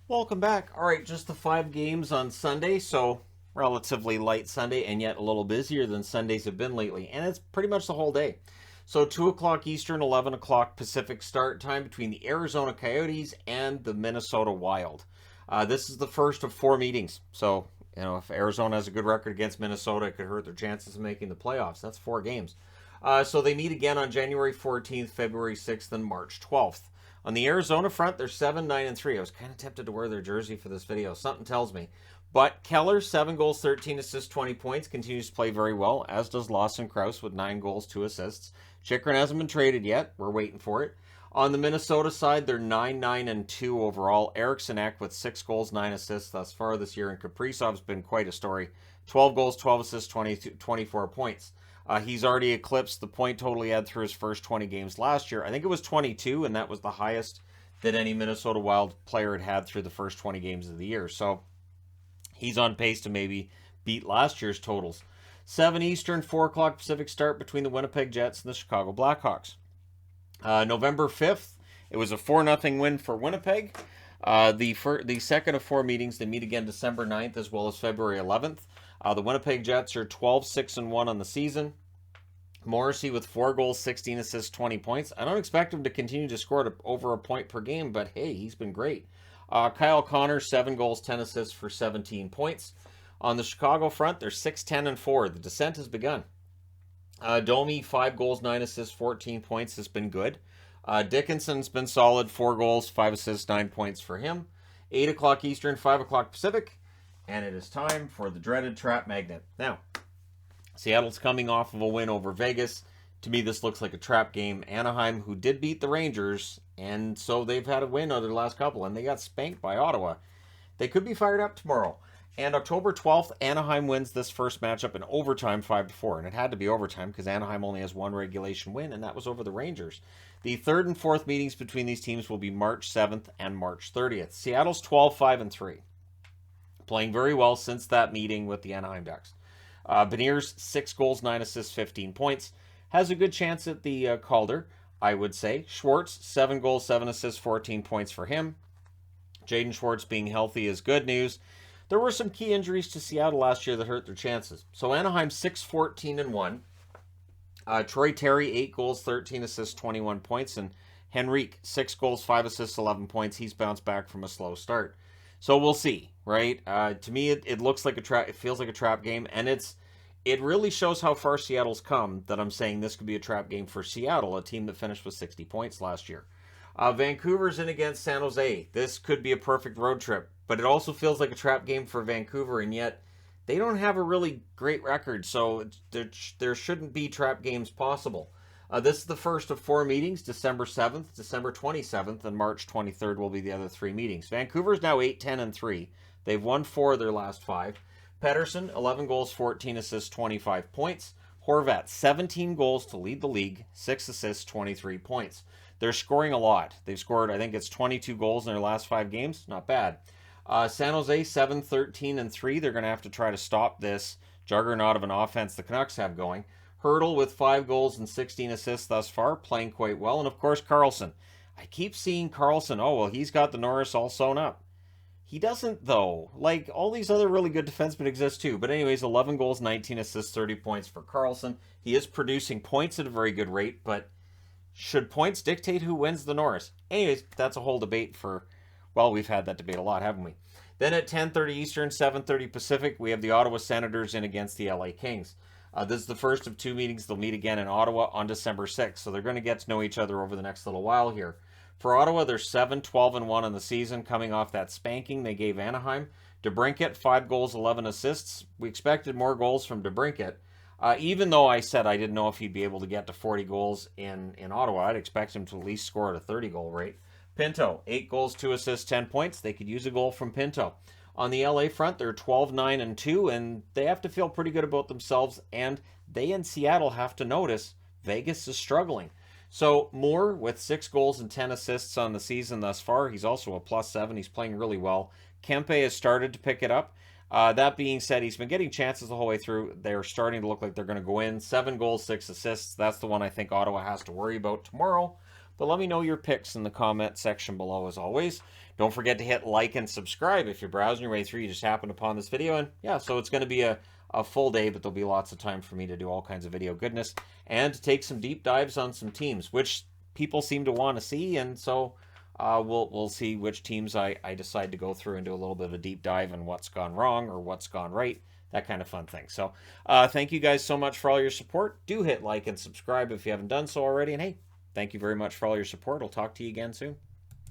Welcome back. All right, just the 5 games on Sunday, so relatively light Sunday and yet a little busier than Sundays have been lately. And it's pretty much the whole day. So 2 o'clock Eastern, 11 o'clock Pacific start time between the Arizona Coyotes and the Minnesota Wild. This is the first of 4 meetings. So, if Arizona has a good record against Minnesota, it could hurt their chances of making the playoffs. That's 4 games. So they meet again on January 14th, February 6th, and March 12th. On the Arizona front, they're 7-9-3. I was kind of tempted to wear their jersey for this video. Something tells me. But Keller, 7 goals, 13 assists, 20 points, continues to play very well, as does Lawson Krause with 9 goals, 2 assists. Chychrun hasn't been traded yet. We're waiting for it. On the Minnesota side, they're 9-9-2 overall. Eriksson Ek with 6 goals, 9 assists thus far this year, and Kaprizov's been quite a story. 12 goals, 12 assists, 24 points. He's already eclipsed the point total he had through his first 20 games last year. I think it was 22, and that was the highest that any Minnesota Wild player had had through the first 20 games of the year. So he's on pace to maybe beat last year's totals. 7 Eastern, 4 o'clock Pacific start between the Winnipeg Jets and the Chicago Blackhawks. November 5th, it was a 4-0 win for Winnipeg. The second of 4 meetings, they meet again December 9th as well as February 11th. The Winnipeg Jets are 12-6-1 on the season. Morrissey with 4 goals, 16 assists, 20 points. I don't expect him to continue to score over a point per game, but hey, he's been great. Kyle Connor, 7 goals, 10 assists for 17 points. On the Chicago front, they're 6-10-4. The descent has begun. Domi, 5 goals, 9 assists, 14 points has been good. Dickinson's been solid, 4 goals, 5 assists, 9 points for him. 8 o'clock Eastern, 5 o'clock Pacific. And it is time for the dreaded trap magnet. Now, Seattle's coming off of a win over Vegas. To me, this looks like a trap game. Anaheim, who did beat the Rangers, and so they've had a win over their last couple, and they got spanked by Ottawa. They could be fired up tomorrow. And October 12th, Anaheim wins this first matchup in overtime 5-4. And it had to be overtime because Anaheim only has one regulation win, and that was over the Rangers. The third and fourth meetings between these teams will be March 7th and March 30th. Seattle's 12-5-3. Playing very well since that meeting with the Anaheim Ducks. Beniers, 6 goals, 9 assists, 15 points. Has a good chance at the Calder, I would say. Schwartz, 7 goals, 7 assists, 14 points for him. Jaden Schwartz being healthy is good news. There were some key injuries to Seattle last year that hurt their chances. So Anaheim 6-14-1. Troy Terry, 8 goals, 13 assists, 21 points. And Henrique, 6 goals, 5 assists, 11 points. He's bounced back from a slow start. So we'll see, right? To me, it looks like a trap. It feels like a trap game, and it really shows how far Seattle's come that I'm saying this could be a trap game for Seattle, a team that finished with 60 points last year. Vancouver's in against San Jose. This could be a perfect road trip, but it also feels like a trap game for Vancouver, and yet they don't have a really great record, so there shouldn't be trap games possible. This is the first of 4 meetings. December 7th, December 27th, and March 23rd will be the other 3 meetings. Vancouver's now 8-10-3. They've won 4 of their last 5. Pettersson, 11 goals, 14 assists, 25 points. Horvat, 17 goals to lead the league, 6 assists, 23 points. They're scoring a lot. They've scored, I think it's 22 goals in their last 5 games. Not bad. San Jose, 7-13-3. They're going to have to try to stop this juggernaut of an offense the Canucks have going. Hurdle with 5 goals and 16 assists thus far, playing quite well. And of course, Karlsson. I keep seeing Karlsson. Oh, well, he's got the Norris all sewn up. He doesn't, though. Like, all these other really good defensemen exist too. But anyways, 11 goals, 19 assists, 30 points for Karlsson. He is producing points at a very good rate, but should points dictate who wins the Norris? Anyways, that's a whole debate for, well, we've had that debate a lot, haven't we? Then at 10:30 Eastern, 7:30 Pacific, we have the Ottawa Senators in against the LA Kings. This is the first of 2 meetings. They'll meet again in Ottawa on December 6th, so they're going to get to know each other over the next little while here. For Ottawa, they're 7-12-1 on the season, coming off that spanking they gave Anaheim. DeBrincat, 5 goals, 11 assists. We expected more goals from DeBrincat. Even though I said I didn't know if he'd be able to get to 40 goals in Ottawa, I'd expect him to at least score at a 30-goal rate. Pinto, 8 goals, 2 assists, 10 points. They could use a goal from Pinto. On the LA front, they're 12-9-2, and they have to feel pretty good about themselves, and they in Seattle have to notice Vegas is struggling. So Moore with 6 goals and 10 assists on the season thus far. He's also a +7. He's playing really well. Kempe has started to pick it up. That being said, he's been getting chances the whole way through. They're starting to look like they're going to go in. 7 goals, 6 assists. That's the one I think Ottawa has to worry about tomorrow. But let me know your picks in the comment section below as always. Don't forget to hit like and subscribe if you're browsing your way through. You just happened upon this video. And yeah, so it's going to be a full day, but there'll be lots of time for me to do all kinds of video goodness and to take some deep dives on some teams, which people seem to want to see. And so we'll see which teams I decide to go through and do a little bit of a deep dive on what's gone wrong or what's gone right. That kind of fun thing. So thank you guys so much for all your support. Do hit like and subscribe if you haven't done so already. And hey, thank you very much for all your support. I'll talk to you again soon.